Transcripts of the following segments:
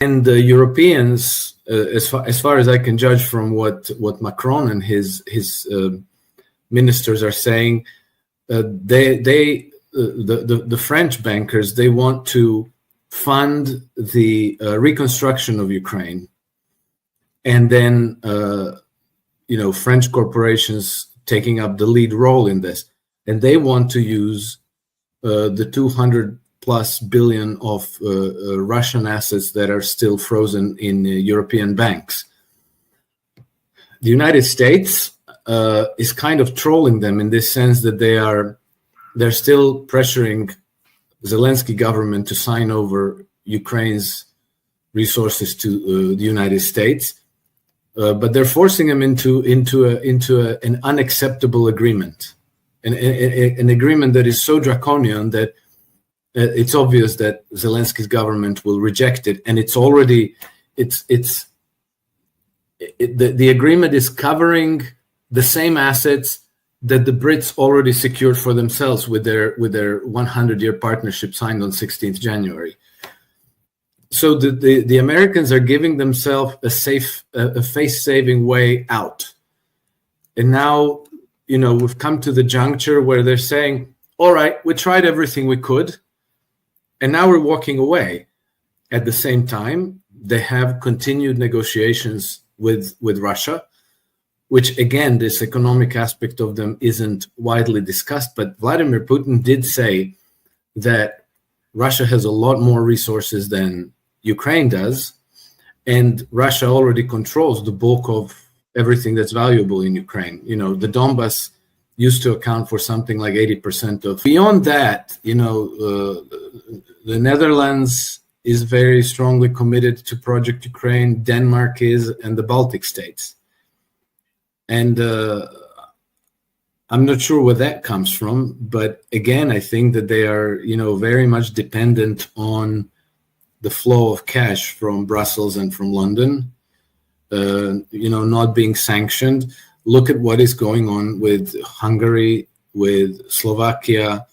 And the Europeans, as far as I can judge from what Macron and his ministers are saying, the French bankers, they want to fund the reconstruction of Ukraine, and then French corporations taking up the lead role in this, and they want to use the 200+ billion of Russian assets that are still frozen in European banks. The United States is kind of trolling them in this sense that they're still pressuring Zelensky government to sign over Ukraine's resources to the United States, but they're forcing them into an unacceptable agreement, an agreement that is so draconian that it's obvious that Zelensky's government will reject it, and it's already the agreement is covering the same assets that the Brits already secured for themselves with their 100-year partnership signed on 16th January. So the Americans are giving themselves a face-saving way out, and now we've come to the juncture where they're saying, "All right, we tried everything we could." And now we're walking away. At the same time, they have continued negotiations with Russia, which, again, this economic aspect of them isn't widely discussed. But Vladimir Putin did say that Russia has a lot more resources than Ukraine does, and Russia already controls the bulk of everything that's valuable in Ukraine. The Donbas used to account for something like 80% of. Beyond that, the Netherlands is very strongly committed to Project Ukraine, Denmark is, and the Baltic states. And I'm not sure where that comes from, but again, I think that they are, very much dependent on the flow of cash from Brussels and from London, not being sanctioned. Look at what is going on with Hungary, with Slovakia,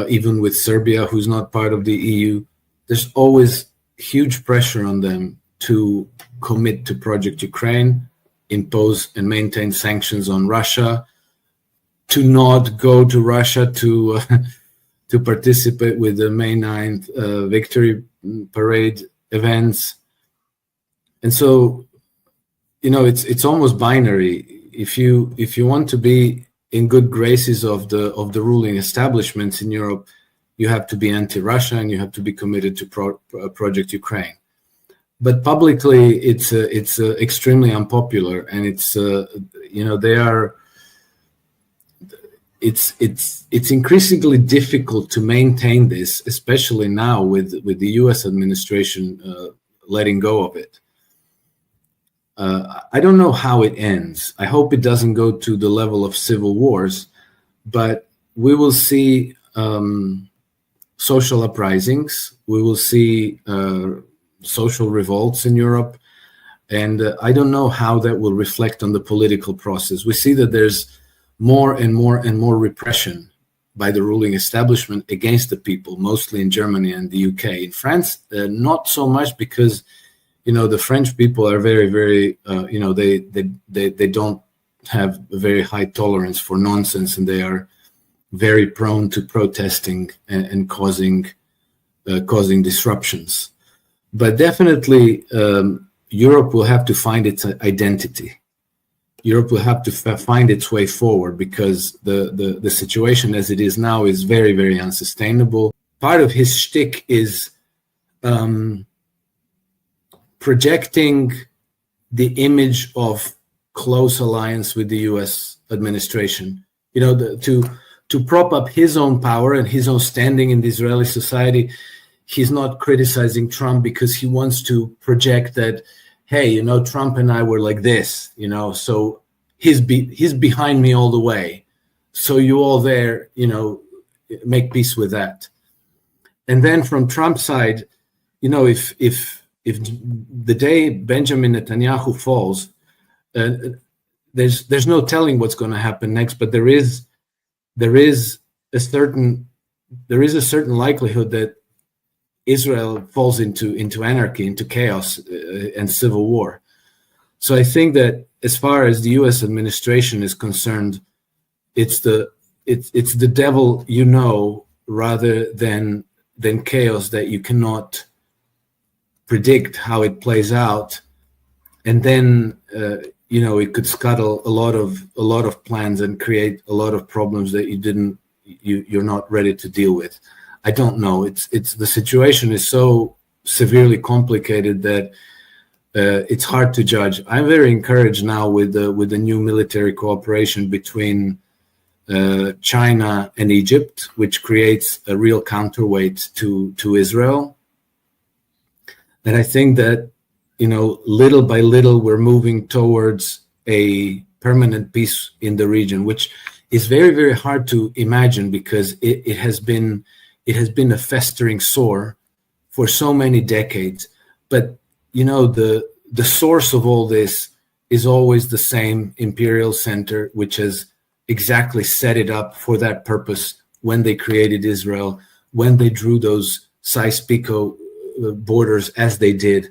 even with Serbia, who's not part of the EU. There's always huge pressure on them to commit to Project Ukraine, impose and maintain sanctions on Russia, to not go to Russia to participate with the May 9th victory parade events. And so, it's almost binary. If you want to be in good graces of the ruling establishments in Europe, you have to be anti-Russia and you have to be committed to Project Ukraine. But publicly, it's extremely unpopular, and it's increasingly difficult to maintain this, especially now with the U.S. administration letting go of it. I don't know how it ends. I hope it doesn't go to the level of civil wars, but we will see social uprisings. We will see social revolts in Europe. And I don't know how that will reflect on the political process. We see that there's more and more and more repression by the ruling establishment against the people, mostly in Germany and the UK. In France, not so much, because the French people are very, very, they don't have a very high tolerance for nonsense, and they are very prone to protesting and causing disruptions. But definitely, Europe will have to find its identity. Europe will have to find its way forward, because the situation as it is now is very, very unsustainable. Part of his shtick is projecting the image of close alliance with the U.S. administration, to prop up his own power and his own standing in the Israeli society. He's not criticizing Trump because he wants to project that, hey, Trump and I were like this, so he's behind me all the way. So you all there, make peace with that. And then from Trump's side, if the day Benjamin Netanyahu falls, there's no telling what's going to happen next, but there is a certain likelihood that Israel falls into anarchy, into chaos and civil war. So I think that as far as the U.S. administration is concerned, it's the devil rather than chaos that you cannot predict how it plays out, and then it could scuttle a lot of plans and create a lot of problems that you're not ready to deal with. I don't know. It's the situation is so severely complicated that it's hard to judge. I'm very encouraged now with the new military cooperation between China and Egypt, which creates a real counterweight to Israel. And I think that little by little we're moving towards a permanent peace in the region, which is very, very hard to imagine because it has been a festering sore for so many decades. But the source of all this is always the same imperial center, which has exactly set it up for that purpose when they created Israel, when they drew those Sykes-Picot borders as they did.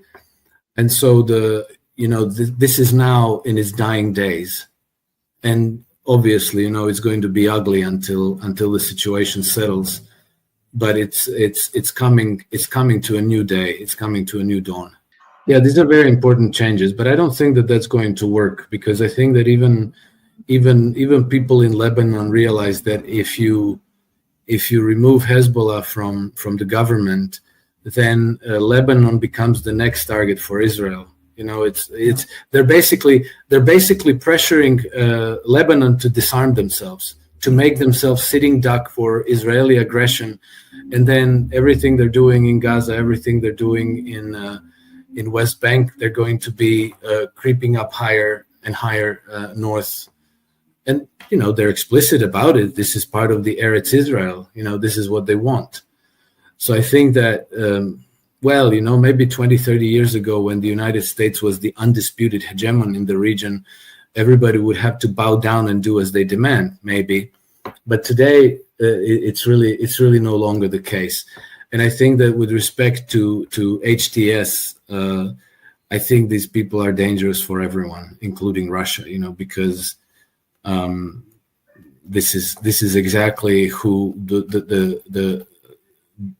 And so this is now in its dying days. And obviously, it's going to be ugly until the situation settles. But it's coming to a new day. It's coming to a new dawn. Yeah, these are very important changes, but I don't think that that's going to work, because I think that even people in Lebanon realize that if you remove Hezbollah from the government, then Lebanon becomes the next target for Israel. They're basically pressuring Lebanon to disarm themselves, to make themselves sitting duck for Israeli aggression, and then everything they're doing in Gaza, everything they're doing in West Bank, they're going to be creeping up higher and higher north. And they're explicit about it. This is part of the Eretz Israel. This is what they want. So I think that, maybe 20, 30 years ago, when the United States was the undisputed hegemon in the region, everybody would have to bow down and do as they demand, maybe. But today, it's really no longer the case. And I think that with respect to HTS, I think these people are dangerous for everyone, including Russia, because this is exactly who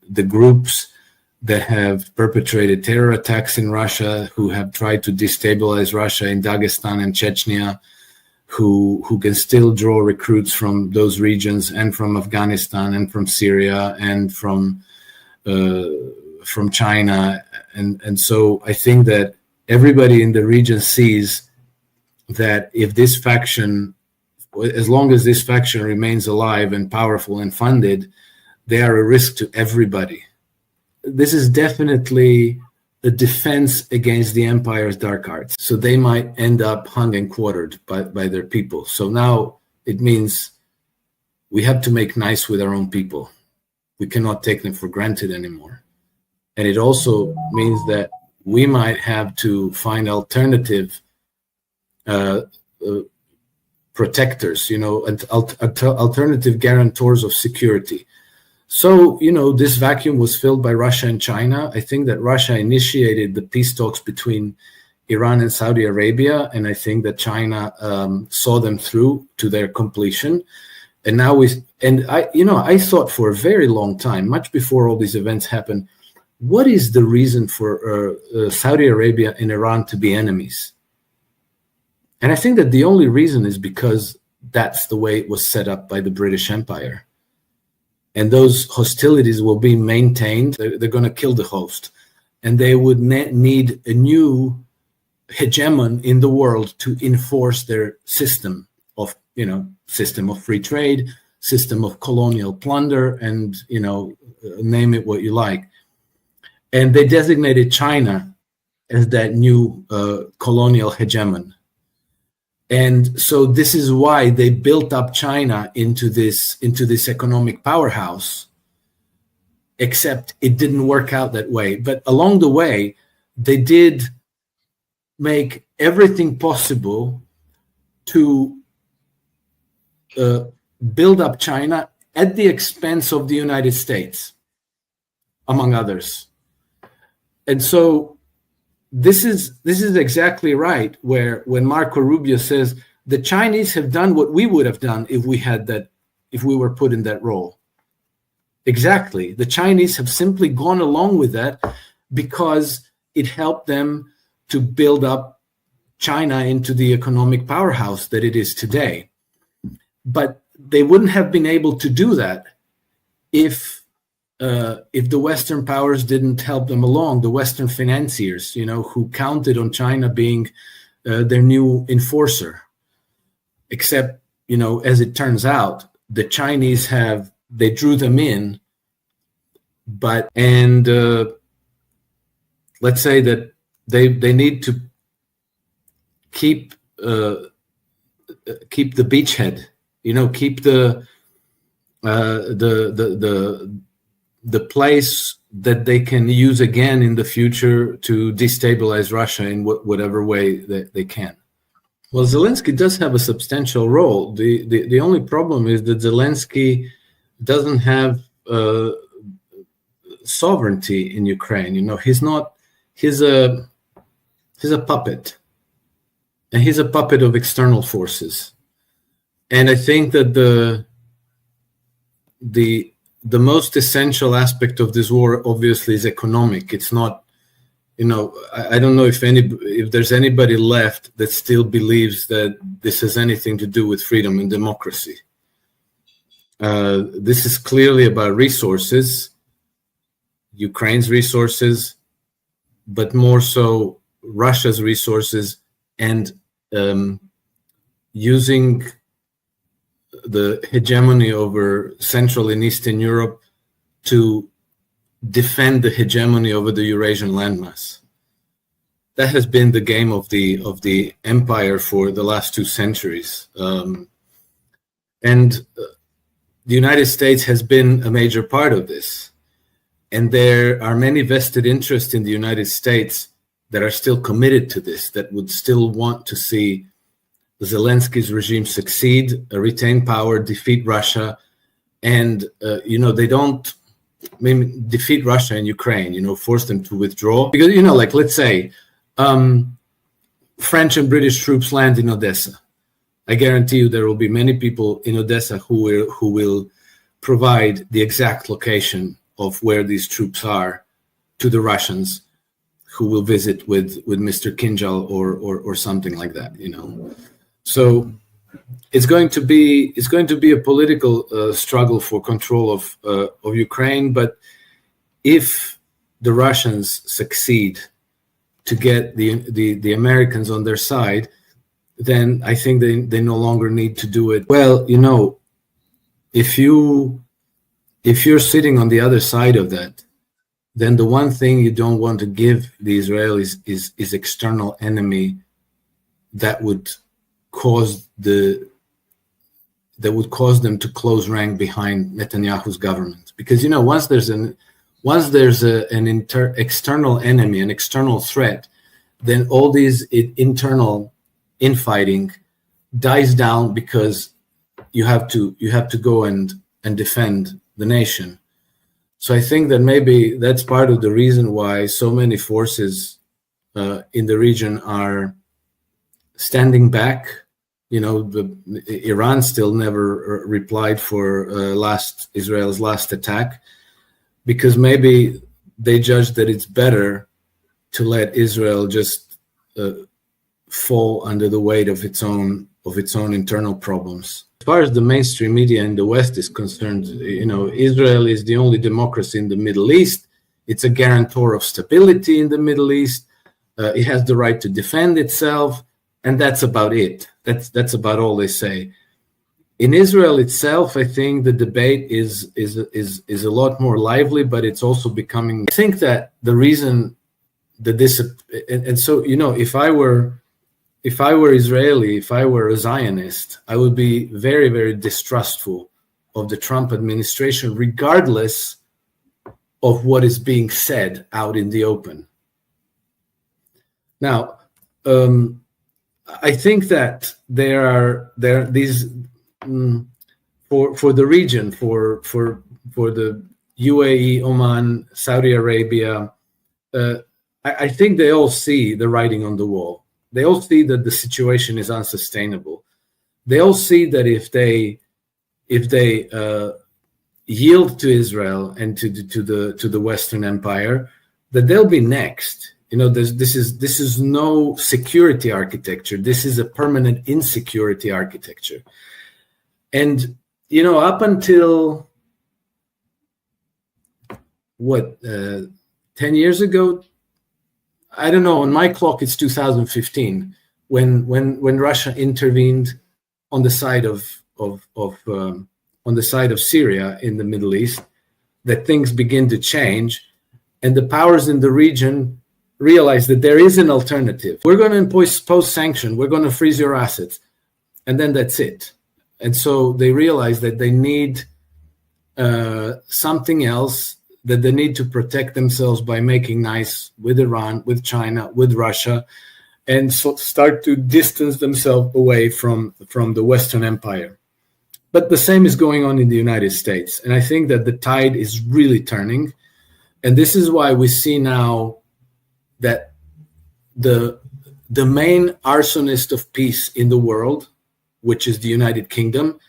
the groups that have perpetrated terror attacks in Russia, who have tried to destabilize Russia in Dagestan and Chechnya, who can still draw recruits from those regions and from Afghanistan and from Syria and from China. And so I think that everybody in the region sees that if this faction, as long as this faction remains alive and powerful and funded, they are a risk to everybody. This is definitely a defense against the empire's dark arts. So they might end up hung and quartered by their people. So now it means we have to make nice with our own people. We cannot take them for granted anymore. And it also means that we might have to find alternative protectors, and alternative guarantors of security. So, this vacuum was filled by Russia and China. I think that Russia initiated the peace talks between Iran and Saudi Arabia, and I think that China saw them through to their completion. And now I thought for a very long time, much before all these events happened, what is the reason for Saudi Arabia and Iran to be enemies? And I think that the only reason is because that's the way it was set up by the British Empire. And those hostilities will be maintained. They're going to kill the host. And they would need a new hegemon in the world to enforce their system of free trade, system of colonial plunder, and, name it what you like. And they designated China as that new colonial hegemon. And so this is why they built up China into this economic powerhouse, except it didn't work out that way. But along the way, they did make everything possible to build up China at the expense of the United States, among others. And so this is exactly right, where when Marco Rubio says the Chinese have done what we would have done if we were put in that role. Exactly. The Chinese have simply gone along with that because it helped them to build up China into the economic powerhouse that it is today. But they wouldn't have been able to do that if the Western powers didn't help them along, the Western financiers, who counted on China being their new enforcer. Except, as it turns out, the Chinese they drew them in, and let's say that they need to keep the beachhead, keep the place that they can use again in the future to destabilize Russia in whatever way that they can. Well, Zelensky does have a substantial role. The only problem is that Zelensky doesn't have sovereignty in Ukraine. He's a puppet, and he's a puppet of external forces. And I think that the most essential aspect of this war obviously is economic. It's not, I don't know if there's anybody left that still believes that this has anything to do with freedom and democracy. This is clearly about resources, Ukraine's resources, but more so Russia's resources, and using the hegemony over Central and Eastern Europe to defend the hegemony over the Eurasian landmass. That has been the game of the empire for the last 2 centuries. And the United States has been a major part of this. And there are many vested interests in the United States that are still committed to this, that would still want to see Zelensky's regime succeed, retain power, defeat Russia, and they don't defeat Russia and Ukraine, force them to withdraw. Because let's say French and British troops land in Odessa. I guarantee you there will be many people in Odessa who will provide the exact location of where these troops are to the Russians, who will visit with Mr. Kinjal or something like that. So it's going to be a political struggle for control of Ukraine. But if the Russians succeed to get the Americans on their side, then I think they no longer need to do it. Well, if you're sitting on the other side of that, then the one thing you don't want to give the Israelis is external enemy that would cause them to close rank behind Netanyahu's government. Because once there's an external enemy, an external threat, then all these internal infighting dies down, because you have to go and defend the nation. So I think that maybe that's part of the reason why so many forces in the region are standing back. Iran still never replied for Israel's last attack, because maybe they judge that it's better to let Israel just fall under the weight of its own internal problems. As far as the mainstream media in the West is concerned, Israel is the only democracy in the Middle East. It's a guarantor of stability in the Middle East. It has the right to defend itself, and that's about it. That's about all they say. In Israel itself, I think the debate is a lot more lively, but it's also becoming. I think that the reason that this, and so if I were Israeli, if I were a Zionist, I would be very, very distrustful of the Trump administration, regardless of what is being said out in the open. Now, I think that there are these for the region, for the UAE, Oman, Saudi Arabia. I think they all see the writing on the wall. They all see that the situation is unsustainable. They all see that if they yield to Israel and to the Western Empire, that they'll be next. This is no security architecture. This is a permanent insecurity architecture. And up until 10 years ago, I don't know. On my clock, it's 2015 when Russia intervened on the side of Syria in the Middle East, that things begin to change, and the powers in the region realize that there is an alternative. We're going to impose sanction. We're going to freeze your assets, and then that's it. And so they realize that they need something else, that they need to protect themselves by making nice with Iran, with China, with Russia, and so start to distance themselves away from the Western Empire. But the same is going on in the United States. And I think that the tide is really turning. And this is why we see now that the main arsonist of peace in the world, which is the United Kingdom,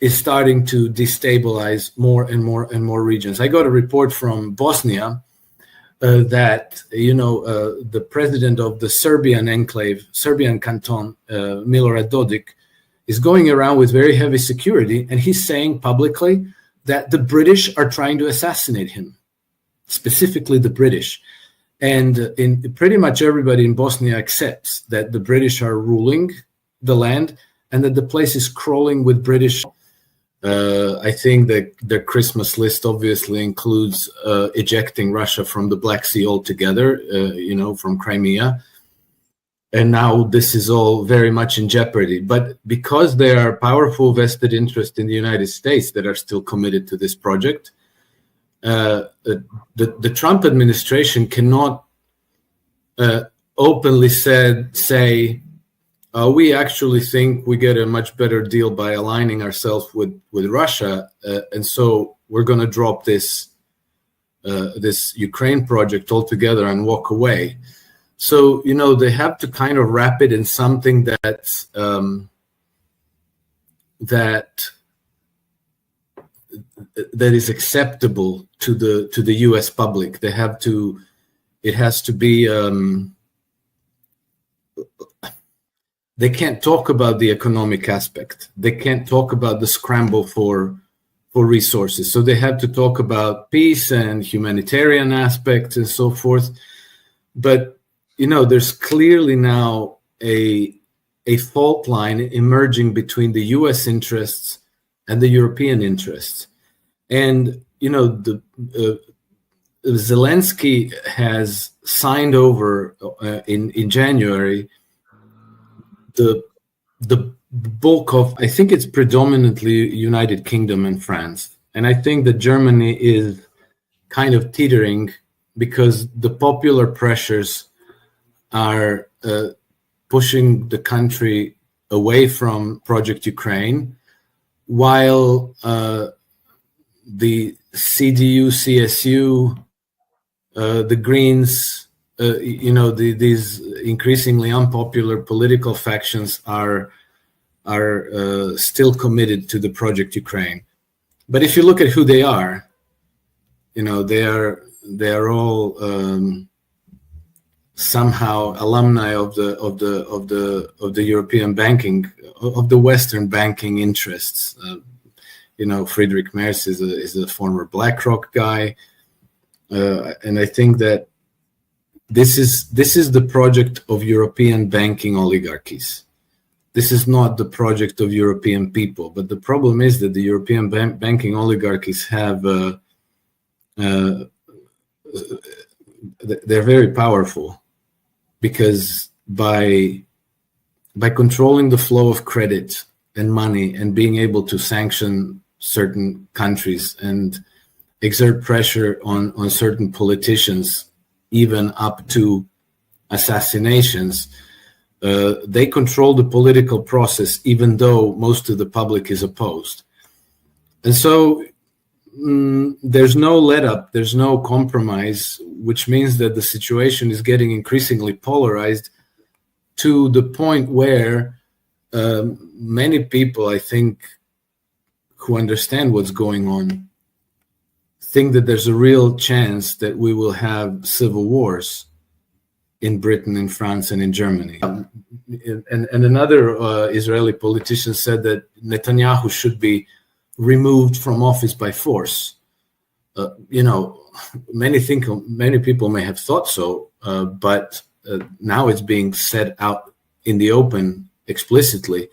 is starting to destabilize more and more and more regions. I got a report from Bosnia that the president of the Serbian canton, Milorad Dodik, is going around with very heavy security, and he's saying publicly that the British are trying to assassinate him, specifically the British. And pretty much everybody in Bosnia accepts that the British are ruling the land and that the place is crawling with British. I think that their Christmas list obviously includes ejecting Russia from the Black Sea altogether, from Crimea. And now this is all very much in jeopardy. But because there are powerful vested interests in the United States that are still committed to this project, the Trump administration cannot openly say, we actually think we get a much better deal by aligning ourselves with Russia, and so we're going to drop this Ukraine project altogether and walk away. So they have to kind of wrap it in something that is acceptable to the U.S. public. It has to be. They can't talk about the economic aspect. They can't talk about the scramble for resources. So they have to talk about peace and humanitarian aspects and so forth. But there's clearly now a fault line emerging between the U.S. interests and the European interests. And Zelensky has signed over in January the bulk of, I think it's predominantly United Kingdom and France. And I think that Germany is kind of teetering because the popular pressures are pushing the country away from Project Ukraine, while the CDU, CSU, the Greens, these increasingly unpopular political factions are still committed to the Project Ukraine. But if you look at who they are, they are all somehow alumni of the European banking, of the Western banking interests. Friedrich Merz is a former BlackRock guy, and I think that this is the project of European banking oligarchies. This is not the project of European people. But the problem is that the European banking oligarchies have they're very powerful, because by controlling the flow of credit and money and being able to sanction certain countries and exert pressure on certain politicians, even up to assassinations, they control the political process, even though most of the public is opposed. And so there's no let up, there's no compromise, which means that the situation is getting increasingly polarized to the point where many people, I think, who understand what's going on, think that there's a real chance that we will have civil wars in Britain, in France, and in Germany. And another Israeli politician said that Netanyahu should be removed from office by force. Many people may have thought so, but now it's being said out in the open explicitly.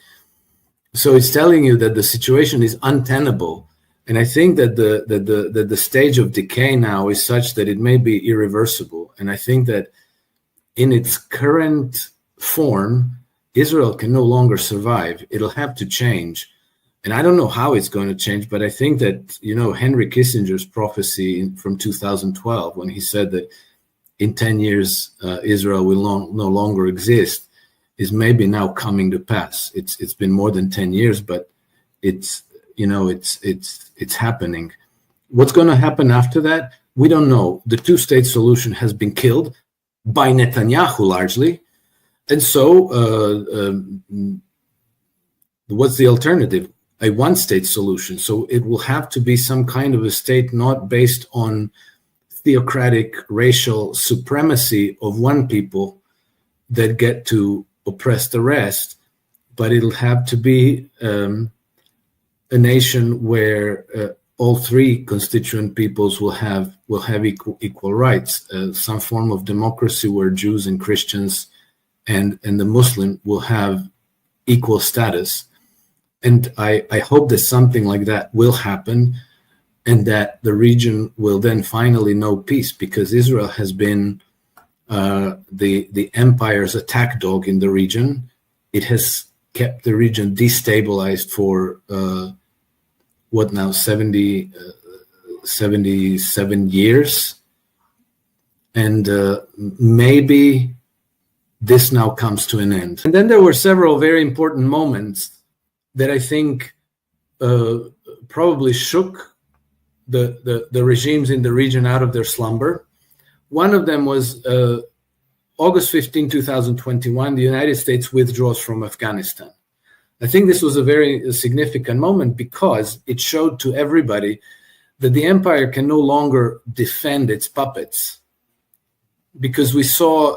So it's telling you that the situation is untenable. And I think that the stage of decay now is such that it may be irreversible. And I think that in its current form, Israel can no longer survive. It'll have to change. And I don't know how it's going to change, but I think that, Henry Kissinger's prophecy from 2012, when he said that in 10 years, Israel will no longer exist, is maybe now coming to pass. It's been more than 10 years, but it's happening. What's going to happen after that? We don't know. The two-state solution has been killed by Netanyahu largely. And so what's the alternative? A one-state solution. So it will have to be some kind of a state not based on theocratic racial supremacy of one people that get to oppress the rest, but it'll have to be a nation where all three constituent peoples will have equal rights, some form of democracy where Jews and Christians and the Muslim will have equal status. And I hope that something like that will happen, and that the region will then finally know peace, because Israel has been the empire's attack dog in the region. It has kept the region destabilized for 77 years, and maybe this now comes to an end. And then there were several very important moments that I think probably shook the regimes in the region out of their slumber. One of them was August 15, 2021, the United States withdraws from Afghanistan. I think this was a very significant moment because it showed to everybody that the empire can no longer defend its puppets. Because we saw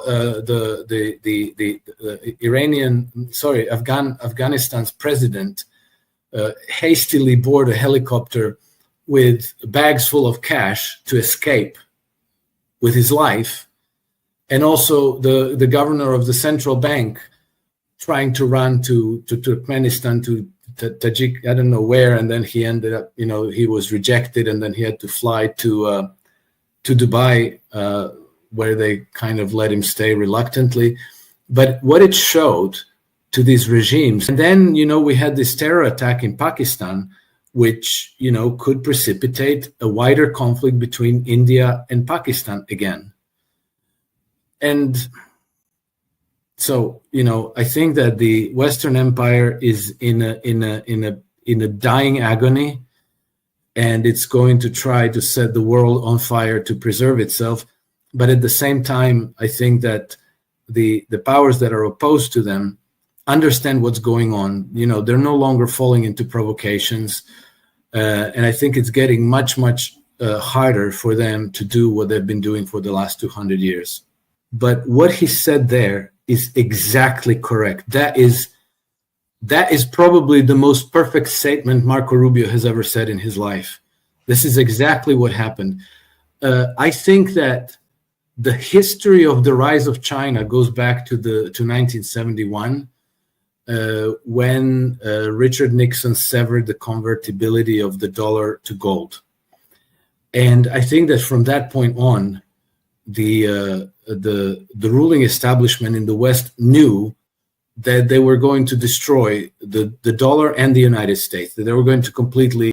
Afghanistan's president hastily board a helicopter with bags full of cash to escape with his life, and also the governor of the central bank trying to run to Turkmenistan, to Tajik, I don't know where, and then he ended up, he was rejected, and then he had to fly to Dubai, where they kind of let him stay reluctantly. But what it showed to these regimes, and then, we had this terror attack in Pakistan, which, could precipitate a wider conflict between India and Pakistan again. And so, I think that the Western Empire is in a dying agony, and it's going to try to set the world on fire to preserve itself. But at the same time, I think that the powers that are opposed to them understand what's going on. They're no longer falling into provocations. And I think it's getting much, much harder for them to do what they've been doing for the last 200 years. But what he said there is exactly correct. That is probably the most perfect statement Marco Rubio has ever said in his life. This is exactly what happened. I think that the history of the rise of China goes back to 1971, when Richard Nixon severed the convertibility of the dollar to gold. And I think that from that point on, the ruling establishment in the West knew that they were going to destroy the dollar and the United States, that they were going to completely